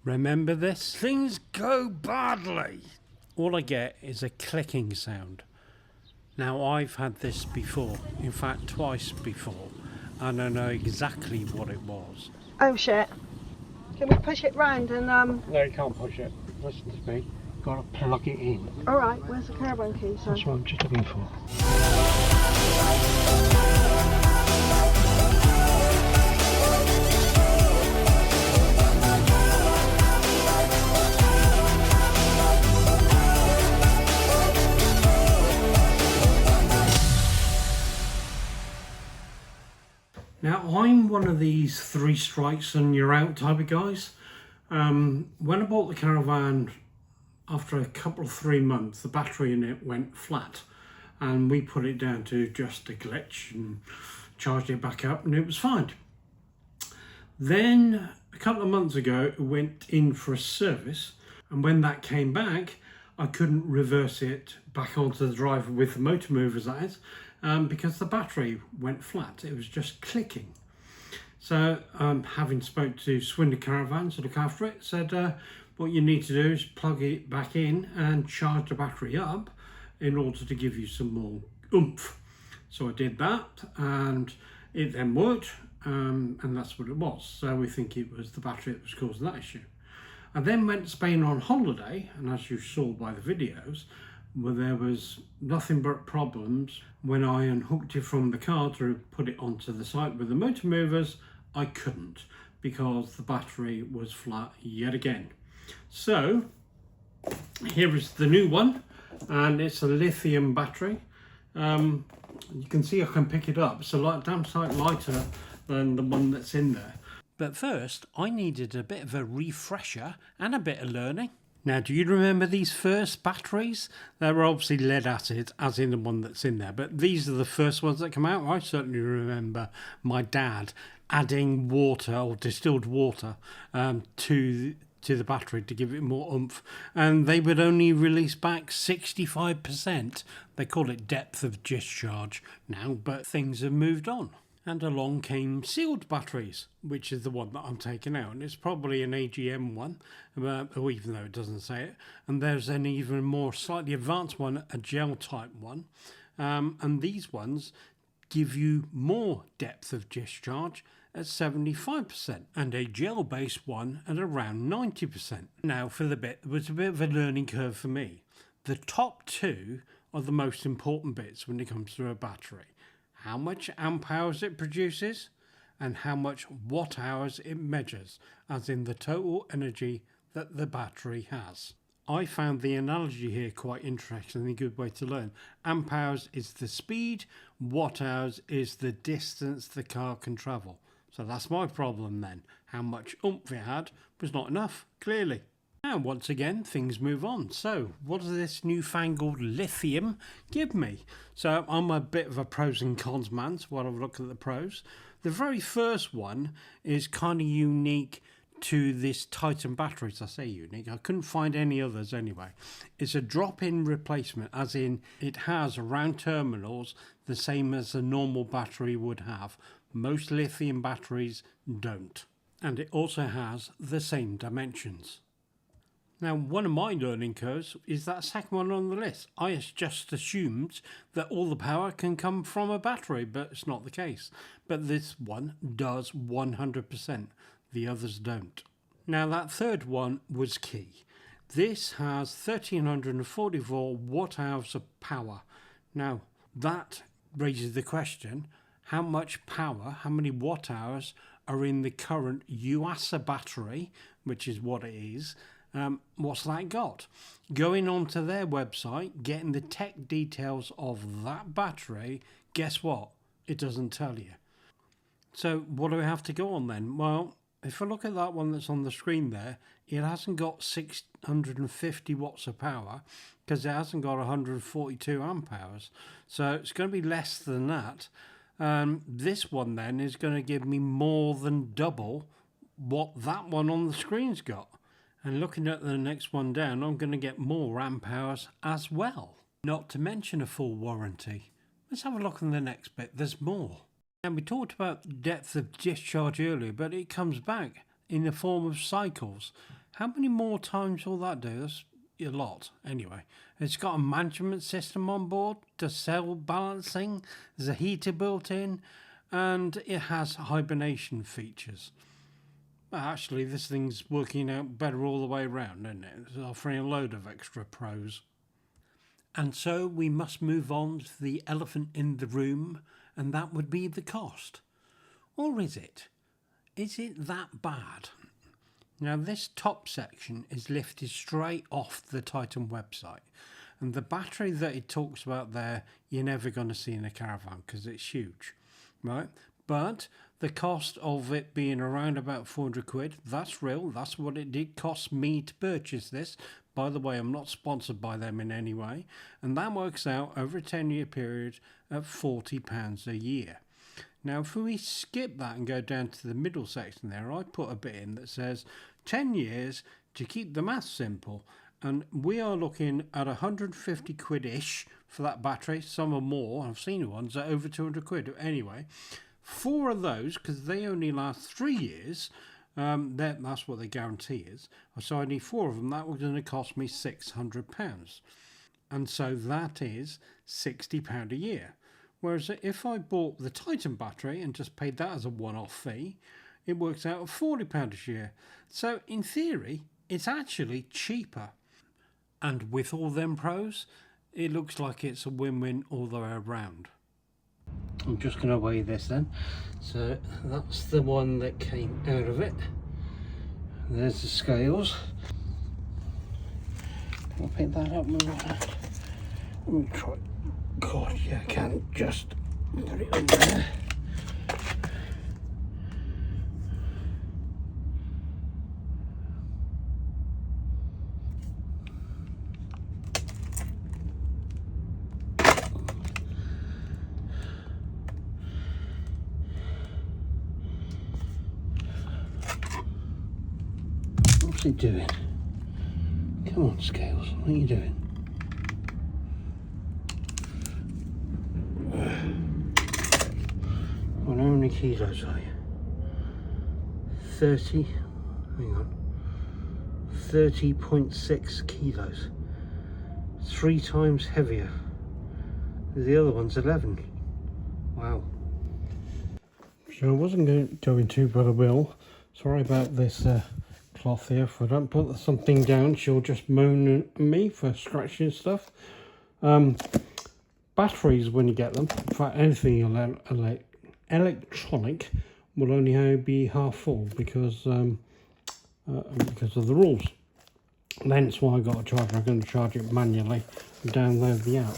Remember this? Things go badly. All I get is a clicking sound. Now I've had this before, in fact twice before, and I know exactly what it was. Oh shit. Can we push it round and No, you can't push it. Listen to me. Got to plug it in. Alright, where's the caravan key, son? That's what I'm just looking for. Now I'm one of these 3 strikes and you're out type of guys. When I bought the caravan, after a couple of 3 months, the battery in it went flat, and we put it down to just a glitch and charged it back up, and it was fine. Then a couple of months ago, it went in for a service, and when that came back, I couldn't reverse it back onto the driver with the motor movers, that is, because the battery went flat. It was just clicking. So having spoke to Swindon Caravans to look after it, said what you need to do is plug it back in and charge the battery up in order to give you some more oomph. So I did that, and it then worked, and that's what it was. So we think it was the battery that was causing that issue. I then went to Spain on holiday, and as you saw by the videos, where there was nothing but problems. When I unhooked it from the car to put it onto the site with the motor movers, I couldn't, because the battery was flat yet again. So here is the new one, and it's a lithium battery. You can see I can pick it up. It's a damn sight lighter than the one that's in there. But first I needed a bit of a refresher and a bit of learning. Now, do you remember these first batteries? They were obviously lead acid, as in the one that's in there, but these are the first ones that come out. I certainly remember my dad adding water, or distilled water, to the battery to give it more oomph, and they would only release back 65%. They call it depth of discharge now, but things have moved on. And along came sealed batteries, which is the one that I'm taking out. And it's probably an AGM one, even though it doesn't say it. And there's an even more slightly advanced one, a gel type one. And these ones give you more depth of discharge at 75%, and a gel-based one at around 90%. Now for the bit, it was a bit of a learning curve for me. The top 2 are the most important bits when it comes to a battery. How much amp hours it produces, and how much watt hours it measures, as in the total energy that the battery has. I found the analogy here quite interesting and a good way to learn. Amp hours is the speed, watt hours is the distance the car can travel. So that's my problem then. How much oomph it had was not enough, clearly. Now, once again, things move on. So, what does this newfangled lithium give me? So, I'm a bit of a pros and cons man, so while I look at the pros. The very first one is kind of unique to this Titan batteries. I say unique, I couldn't find any others anyway. It's a drop-in replacement, as in it has round terminals the same as a normal battery would have. Most lithium batteries don't. And it also has the same dimensions. Now, one of my learning curves is that second one on the list. I just assumed that all the power can come from a battery, but it's not the case. But this one does 100%. The others don't. Now, that third one was key. This has 1344 watt hours of power. Now, that raises the question, how much power, how many watt hours are in the current UASA battery, which is what it is. What's that got? Going onto their website, getting the tech details of that battery, guess what? It doesn't tell you. So what do we have to go on then? Well, if I look at that one that's on the screen there, it hasn't got 650 watts of power because it hasn't got 142 amp hours. So it's going to be less than that. This one then is going to give me more than double what that one on the screen's got. And looking at the next one down, I'm going to get more amp hours as well. Not to mention a full warranty. Let's have a look on the next bit. There's more. And we talked about depth of discharge earlier, but it comes back in the form of cycles. How many more times will that do? That's a lot. Anyway, it's got a management system on board, does cell balancing, there's a heater built in, and it has hibernation features. Well, actually, this thing's working out better all the way around, isn't it? It's offering a load of extra pros. And so we must move on to the elephant in the room, and that would be the cost. Or is it? Is it that bad? Now, this top section is lifted straight off the Titan website, and the battery that it talks about there, you're never going to see in a caravan because it's huge, right? But the cost of it being around about 400 quid, that's real. That's what it did cost me to purchase this. By the way, I'm not sponsored by them in any way, and that works out over a 10-year period at £40 a year. Now, if we skip that and go down to the middle section there, I put a bit in that says 10 years to keep the maths simple. And we are looking at 150 quid-ish for that battery. Some are more. I've seen ones at over 200 quid. Anyway, 4 of those, because they only last 3 years, that's what the guarantee is. So I need 4 of them. That was going to cost me £600. And so that is £60 a year. Whereas if I bought the Titan battery and just paid that as a one-off fee, it works out at £40 a year. So in theory, it's actually cheaper. And with all them pros, it looks like it's a win-win all the way around. I'm just going to weigh this then. So that's the one that came out of it. There's the scales. Can I pick that up with my hand? Let me try. God, yeah, I can just put it on there. What's it doing? Come on, scales, what are you doing? Well, how many kilos are you? 30, hang on, 30.6 kilos. 3 times heavier. The other one's 11. Wow. So I wasn't going to, but I will. Sorry about this cloth here. If I don't put something down, she'll just moan at me for scratching stuff. Batteries, when you get them, in fact anything electronic, will only be half full because of the rules. And hence why I got a charger. I'm going to charge it manually and download the app.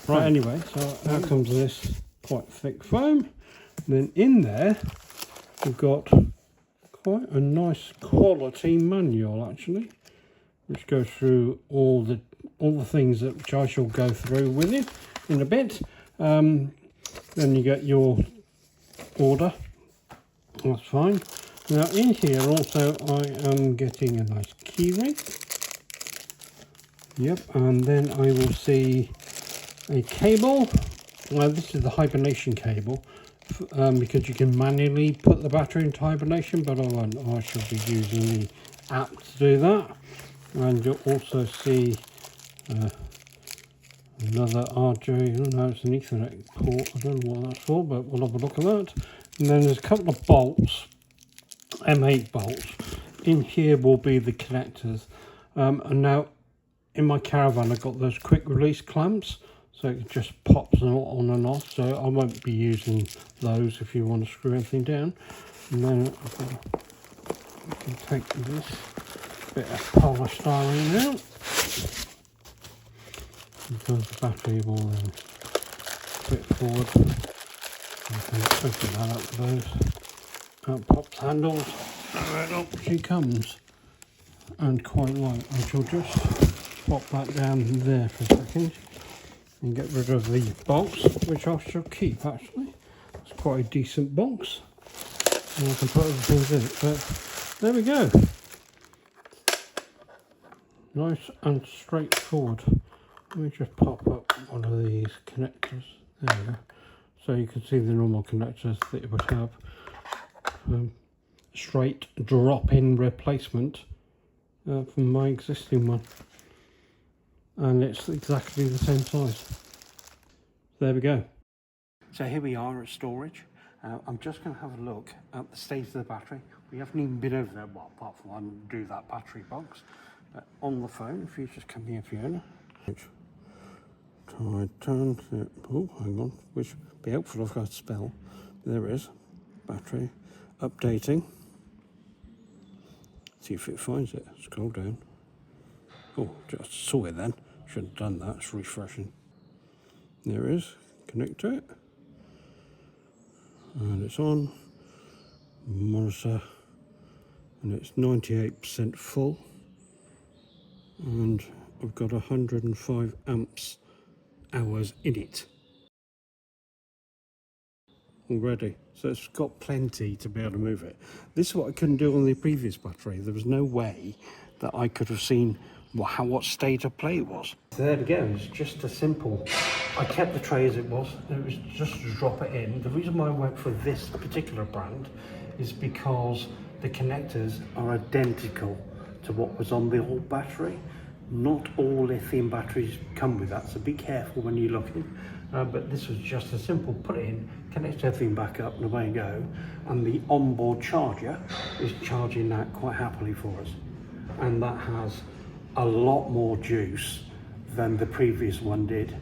Right, anyway, so out comes this quite thick foam. And then in there we've got quite a nice quality manual actually, which goes through all the things that which I shall go through with you in a bit. Then you get your order. That's fine. Now in here also I am getting a nice key ring. Yep, and then I will see a cable. Well, this is the hibernation cable, because you can manually put the battery into hibernation, but I won't. I shall be using the app to do that. And you'll also see another RJ. No, it's an Ethernet port. I don't know what that's for, but we'll have a look at that. And then there's a couple of bolts, M8 bolts. In here will be the connectors. And now in my caravan I've got those quick release clamps, so it just pops them on and off, so I won't be using those if you want to screw anything down. And then I can take this bit of polystyrene out, because the battery will then flip forward. You can open that up with those. Out pops handles, and then up she comes. And quite light. I shall just pop that down there for a second and get rid of the box, which I shall keep actually. It's quite a decent box, and I can put other things in it, but there we go. Nice and straightforward. Let me just pop up one of these connectors. There we go. So you can see the normal connectors that it would have. Straight drop-in replacement from my existing one, and it's exactly the same size. There we go. So here we are at storage. I'm just going to have a look at the state of the battery. We haven't even been over there, well, apart from undo that battery box. But on the phone, if you just come here, Fiona. Turn it. Oh, hang on. Which would be helpful if I could spell. There it is. Battery. Updating. See if it finds it. Scroll down. Oh, just saw it then. Shouldn't have done that. It's refreshing. There it is. Connect to it. And it's on. Monitor. And it's 98% full. And I've got 105 amps hours in it already, so it's got plenty to be able to move it. This is what I couldn't do on the previous battery. There was no way that I could have seen what state of play it was. So there we go. It's just a simple, I kept the tray as it was. It was just to drop it in. The reason why I went for this particular brand is because the connectors are identical to what was on the old battery. Not all lithium batteries come with that, so be careful when you're looking. But this was just a simple put it in, connect everything back up and away you go. And the onboard charger is charging that quite happily for us. And that has a lot more juice than the previous one did.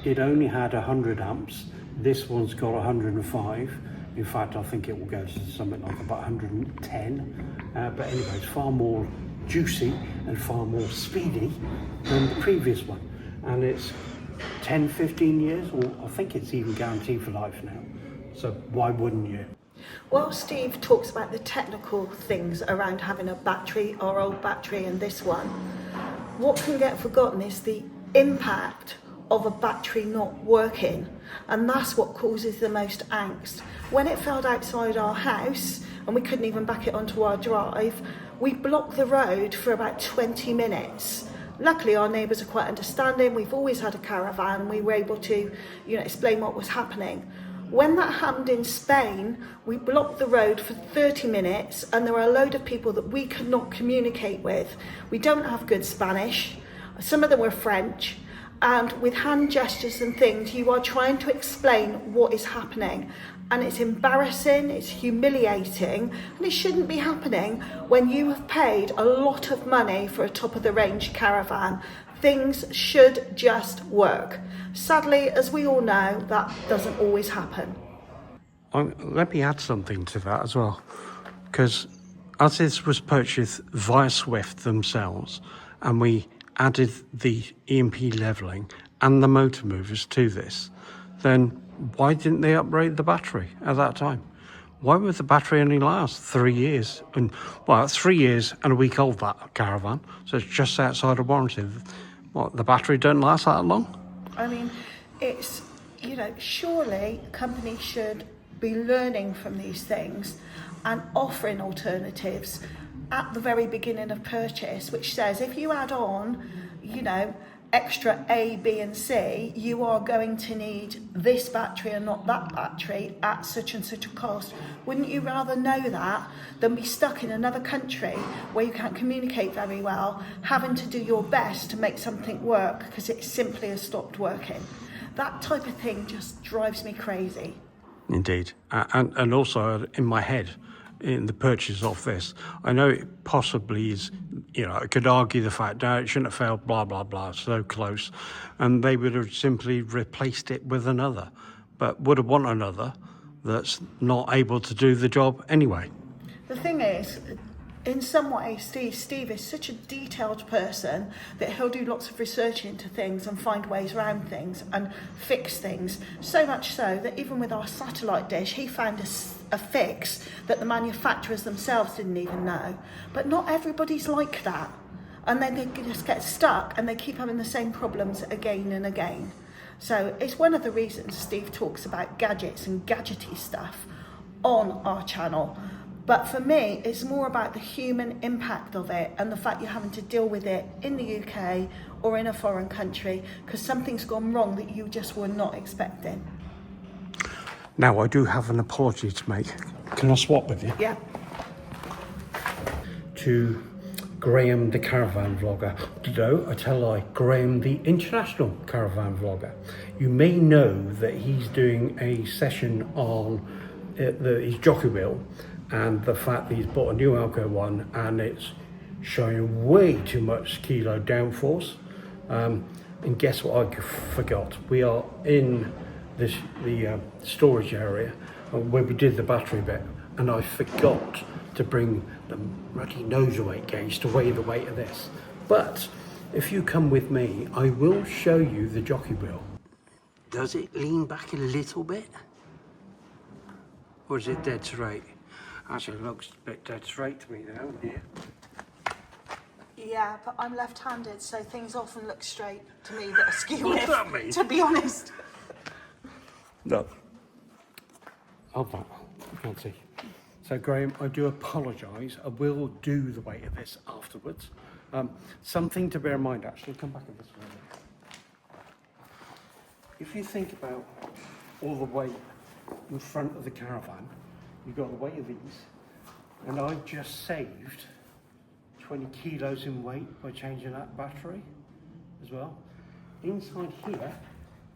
It only had 100 amps. This one's got 105. In fact, I think it will go to something like about 110. But anyway, it's far more juicy and far more speedy than the previous one. And it's 10, 15 years, or I think it's even guaranteed for life now. So why wouldn't you? While Steve talks about the technical things around having a battery, our old battery and this one, what can get forgotten is the impact of a battery not working, and that's what causes the most angst. When it failed outside our house and we couldn't even back it onto our drive, we blocked the road for about 20 minutes. Luckily our neighbours are quite understanding. We've always had a caravan. We were able to, explain what was happening. When that happened in Spain, we blocked the road for 30 minutes and there were a load of people that we could not communicate with. We don't have good Spanish. Some of them were French. And with hand gestures and things, you are trying to explain what is happening. And it's embarrassing, it's humiliating, and it shouldn't be happening when you have paid a lot of money for a top-of-the-range caravan. Things should just work. Sadly, as we all know, that doesn't always happen. Let me add something to that as well, because as this was purchased via Swift themselves, and we added the EMP levelling and the motor movers to this, then why didn't they upgrade the battery at that time? Why would the battery only last 3 years? And well, it's 3 years and a week old, that caravan, so it's just outside of warranty. What, the battery don't last that long? I mean, it's, surely companies should be learning from these things and offering alternatives at the very beginning of purchase, which says if you add on, extra A, B and C, you are going to need this battery and not that battery at such and such a cost. Wouldn't you rather know that than be stuck in another country where you can't communicate very well, having to do your best to make something work because it simply has stopped working? That type of thing just drives me crazy. Indeed. And also in my head, in the purchase of this, I know it possibly is, I could argue the fact that it shouldn't have failed, blah, blah, blah, so close. And they would have simply replaced it with another, but would have want another that's not able to do the job anyway. The thing is, in some ways, Steve is such a detailed person that he'll do lots of research into things and find ways around things and fix things. So much so that even with our satellite dish, he found a fix that the manufacturers themselves didn't even know. But not everybody's like that. And then they just get stuck and they keep having the same problems again and again. So it's one of the reasons Steve talks about gadgets and gadgety stuff on our channel. But for me, it's more about the human impact of it and the fact you're having to deal with it in the UK or in a foreign country because something's gone wrong that you just were not expecting. Now, I do have an apology to make. Can I swap with you? Yeah. To Graham the caravan vlogger. No, I tell a lie, Graham the international caravan vlogger. You may know that he's doing a session on his jockey wheel and the fact that he's bought a new Alco one and it's showing way too much kilo downforce. And guess what I forgot? We are in the storage area where we did the battery bit, and I forgot to bring the bloody nose weight gauge to weigh the weight of this. But if you come with me, I will show you the jockey wheel. Does it lean back a little bit? Or is it dead straight? Actually, it looks a bit dead straight to me now, yeah. Yeah, but I'm left-handed, so things often look straight to me that are skew. What does that mean? To be honest. No. Oh, that can't see. So Graham, I do apologise. I will do the weight of this afterwards. Something to bear in mind, actually. Come back in this way. If you think about all the weight in front of the caravan, you've got the weight of these, and I just saved 20 kilos in weight by changing that battery as well. Inside here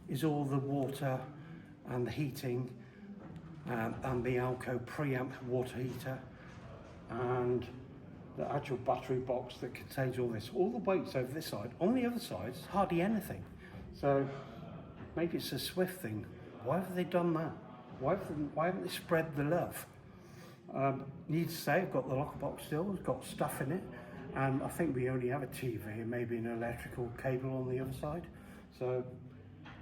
is all the water and the heating and the Alco preamp water heater and the actual battery box that contains all this. All the weight's over this side. On the other side, it's hardly anything. So maybe it's a Swift thing. Why have they done that? Why haven't they spread the love? Need to say, I've got the locker box still, it's got stuff in it, and I think we only have a TV and maybe an electrical cable on the other side. So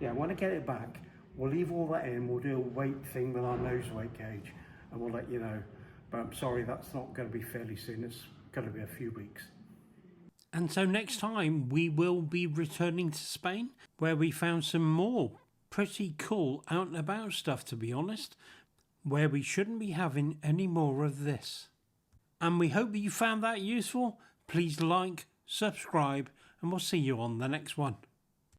yeah, when I get it back, we'll leave all that in, we'll do a weight thing with our nose weight gauge, and we'll let you know. But I'm sorry, that's not going to be fairly soon, it's going to be a few weeks. And so next time we will be returning to Spain, where we found some more pretty cool out and about stuff, to be honest, where we shouldn't be having any more of this. And we hope that you found that useful. Please like, subscribe, and we'll see you on the next one.